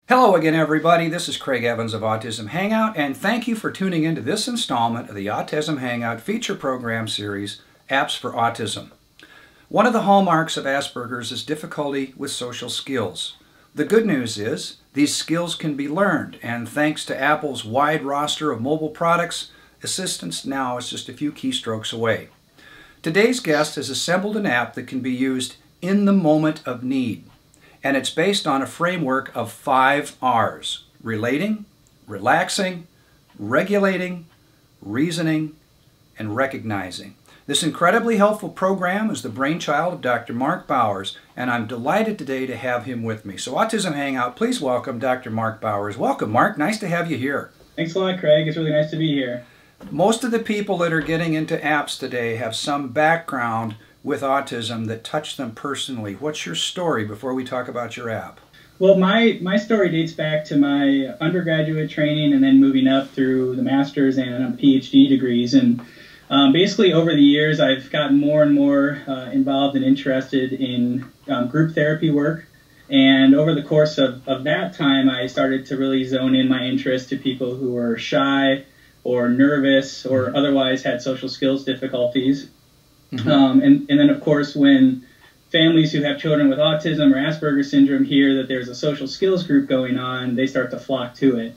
Hello again, everybody. This is Craig Evans of Autism Hangout, and thank you for tuning into this installment of the Autism Hangout feature program series, Apps for Autism. One of the hallmarks of Aspergers is difficulty with social skills. The good news is these skills can be learned, and thanks to Apple's wide roster of mobile products, assistance now is just a few keystrokes away. Today's guest has assembled an app that can be used in the moment of need. And it's based on a framework of 5 R's: relating, relaxing, regulating, reasoning, and recognizing. This incredibly helpful program is the brainchild of Dr. Mark Bowers, and I'm delighted today to have him with me. So Autism Hangout, please welcome Dr. Mark Bowers. Welcome, Mark. Nice to have you here. Thanks a lot, Craig. It's really nice to be here. Most of the people that are getting into apps today have some background with autism that touched them personally. What's your story before we talk about your app? Well, my story dates back to my undergraduate training and then moving up through the master's and PhD degrees. And basically over the years, I've gotten more and more involved and interested in group therapy work. And over the course of that time, I started to really zone in my interest to people who were shy or nervous or otherwise had social skills difficulties. And then, of course, when families who have children with autism or Asperger's syndrome hear that there's a social skills group going on, they start to flock to it.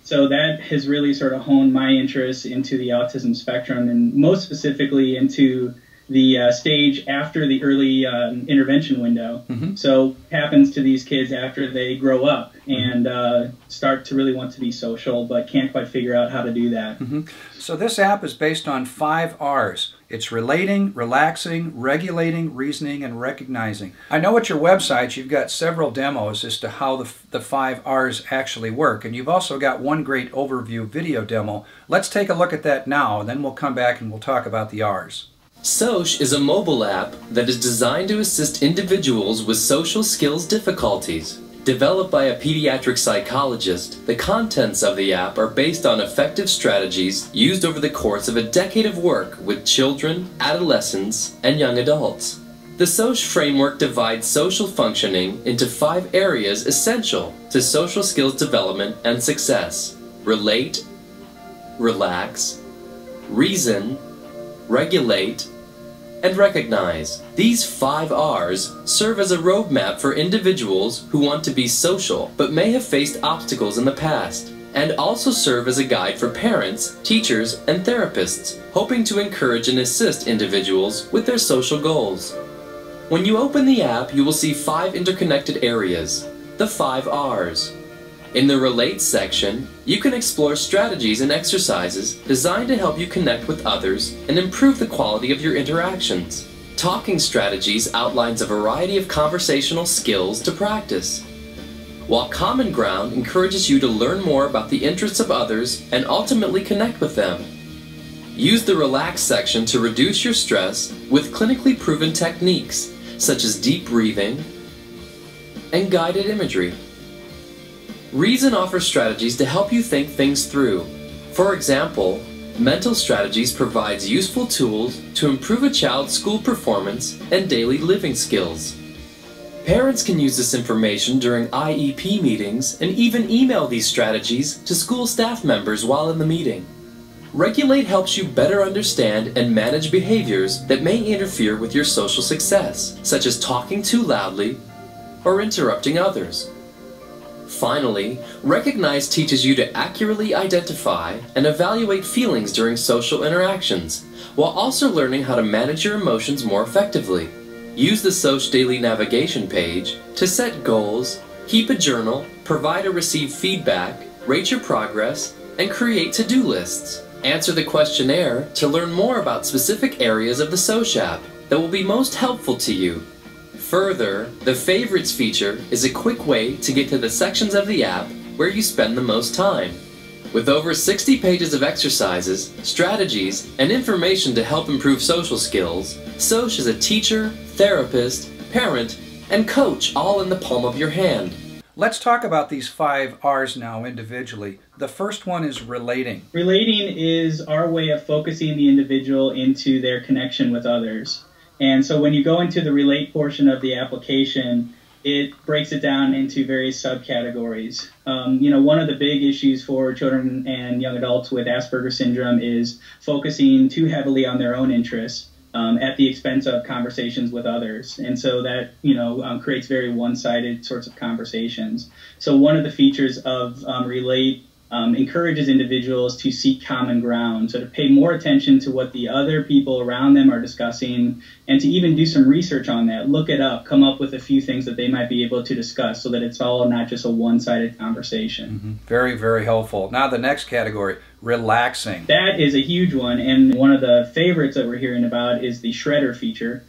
So that has really sort of honed my interest into the autism spectrum, and most specifically into the stage after the early intervention window. So what happens to these kids after they grow up and start to really want to be social but can't quite figure out how to do that. So this app is based on 5 R's. It's relating, relaxing, regulating, reasoning, and recognizing. I know at your website you've got several demos as to how the 5 R's actually work, and you've also got one great overview video demo. Let's take a look at that now, and then we'll come back and we'll talk about the R's. Sosh is a mobile app that is designed to assist individuals with social skills difficulties. Developed by a pediatric psychologist, the contents of the app are based on effective strategies used over the course of a decade of work with children, adolescents, and young adults. The Sosh framework divides social functioning into 5 areas essential to social skills development and success: relate, relax, reason, regulate, and recognize. These 5 R's serve as a roadmap for individuals who want to be social but may have faced obstacles in the past, and also serve as a guide for parents, teachers, and therapists hoping to encourage and assist individuals with their social goals. When you open the app, you will see 5 interconnected areas, the 5 R's. In the Relate section, you can explore strategies and exercises designed to help you connect with others and improve the quality of your interactions. Talking Strategies outlines a variety of conversational skills to practice, while Common Ground encourages you to learn more about the interests of others and ultimately connect with them. Use the Relax section to reduce your stress with clinically proven techniques such as deep breathing and guided imagery. Reason offers strategies to help you think things through. For example, Mental Strategies provides useful tools to improve a child's school performance and daily living skills. Parents can use this information during IEP meetings and even email these strategies to school staff members while in the meeting. Regulate helps you better understand and manage behaviors that may interfere with your social success, such as talking too loudly or interrupting others. Finally, Recognize teaches you to accurately identify and evaluate feelings during social interactions, while also learning how to manage your emotions more effectively. Use the Sosh Daily Navigation page to set goals, keep a journal, provide or receive feedback, rate your progress, and create to-do lists. Answer the questionnaire to learn more about specific areas of the Sosh app that will be most helpful to you. Further, the Favorites feature is a quick way to get to the sections of the app where you spend the most time. With over 60 pages of exercises, strategies, and information to help improve social skills, Sosh is a teacher, therapist, parent, and coach all in the palm of your hand. Let's talk about these 5 R's now individually. The first one is relating. Relating is our way of focusing the individual into their connection with others. And so when you go into the relate portion of the application, it breaks it down into various subcategories. One of the big issues for children and young adults with Asperger's syndrome is focusing too heavily on their own interests at the expense of conversations with others. And so that, creates very one-sided sorts of conversations. So one of the features of Relate encourages individuals to seek common ground, so to pay more attention to what the other people around them are discussing, and to even do some research on that, look it up, come up with a few things that they might be able to discuss so that it's all not just a one-sided conversation. Mm-hmm. Very, very helpful. Now the next category, relaxing. That is a huge one, and one of the favorites that we're hearing about is the shredder feature,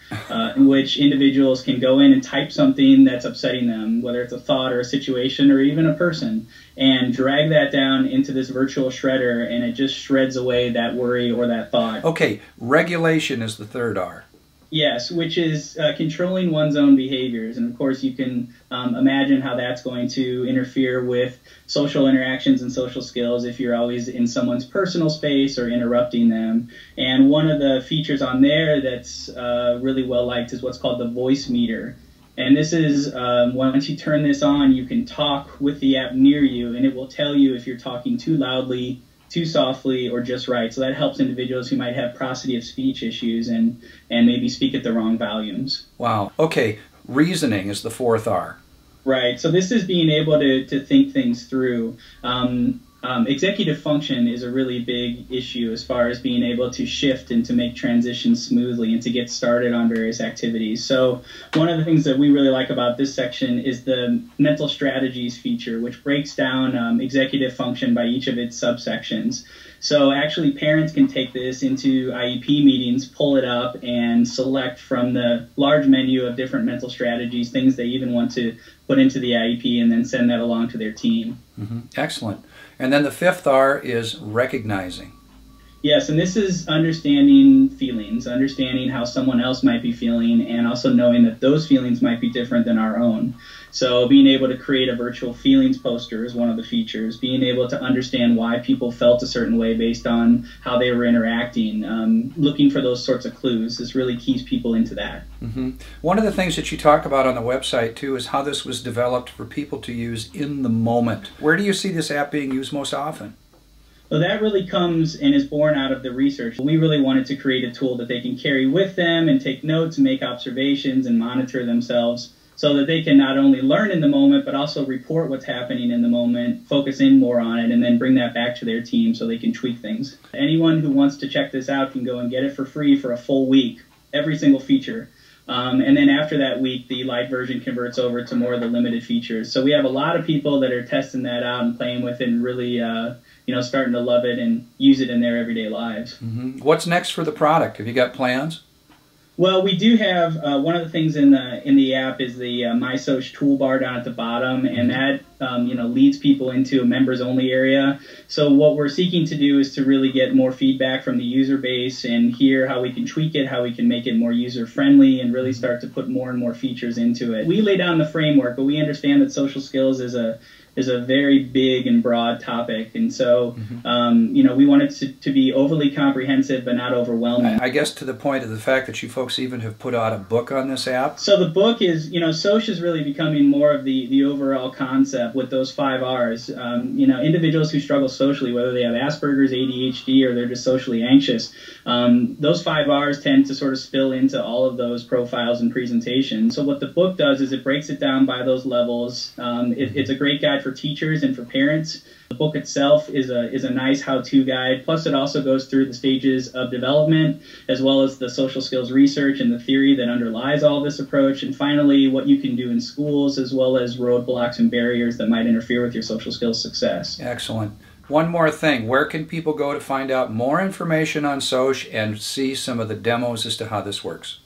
in which individuals can go in and type something that's upsetting them, whether it's a thought or a situation or even a person, and drag that down into this virtual shredder, and it just shreds away that worry or that thought. Okay, regulation is the third R. Yes, which is controlling one's own behaviors. And of course, you can imagine how that's going to interfere with social interactions and social skills if you're always in someone's personal space or interrupting them. And one of the features on there that's really well liked is what's called the voice meter. And this is, once you turn this on, you can talk with the app near you, and it will tell you if you're talking too loudly, too softly, or just right. So that helps individuals who might have prosody of speech issues and maybe speak at the wrong volumes. Wow. Okay, reasoning is the fourth R. Right. So this is being able to think things through. Executive function is a really big issue as far as being able to shift and to make transitions smoothly and to get started on various activities. So one of the things that we really like about this section is the mental strategies feature, which breaks down executive function by each of its subsections. So actually parents can take this into IEP meetings, pull it up, and select from the large menu of different mental strategies, things they even want to put into the IEP, and then send that along to their team. Mm-hmm. Excellent. And then the fifth R is recognizing. Yes, and this is understanding feelings, understanding how someone else might be feeling, and also knowing that those feelings might be different than our own. So being able to create a virtual feelings poster is one of the features. Being able to understand why people felt a certain way based on how they were interacting, looking for those sorts of clues. This really keys people into that. Mm-hmm. One of the things that you talk about on the website, too, is how this was developed for people to use in the moment. Where do you see this app being used most often? Well, that really comes and is born out of the research. We really wanted to create a tool that they can carry with them and take notes, make observations, and monitor themselves so that they can not only learn in the moment, but also report what's happening in the moment, focus in more on it, and then bring that back to their team so they can tweak things. Anyone who wants to check this out can go and get it for free for a full week, every single feature. And then after that week, the Lite version converts over to more of the limited features. So we have a lot of people that are testing that out and playing with it and really starting to love it and use it in their everyday lives. Mm-hmm. What's next for the product? Have you got plans? Well, we do have one of the things in the app is the My Sosh toolbar down at the bottom, and that leads people into a members only area. So what we're seeking to do is to really get more feedback from the user base and hear how we can tweak it, how we can make it more user friendly, and really start to put more and more features into it. We lay down the framework, but we understand that social skills is a very big and broad topic, and so we want it to be overly comprehensive but not overwhelming. I guess to the point of the fact that you folks even have put out a book on this app. So the book is, Sosh is really becoming more of the overall concept with those 5 R's. Individuals who struggle socially, whether they have Aspergers, ADHD, or they're just socially anxious, those 5 R's tend to sort of spill into all of those profiles and presentations. So what the book does is it breaks it down by those levels. It's a great guide for teachers and for parents. The book itself is a nice how-to guide. Plus, it also goes through the stages of development, as well as the social skills research and the theory that underlies all this approach. And finally, what you can do in schools, as well as roadblocks and barriers that might interfere with your social skills success. Excellent. One more thing. Where can people go to find out more information on Sosh and see some of the demos as to how this works?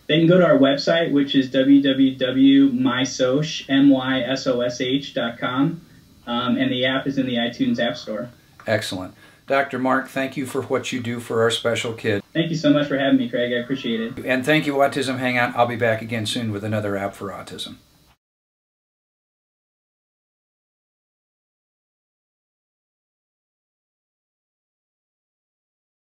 They can go to our website, which is www.mysosh.com, and the app is in the iTunes App Store. Excellent. Dr. Mark, thank you for what you do for our special kid. Thank you so much for having me, Craig. I appreciate it. And thank you, Autism Hangout. I'll be back again soon with another app for autism.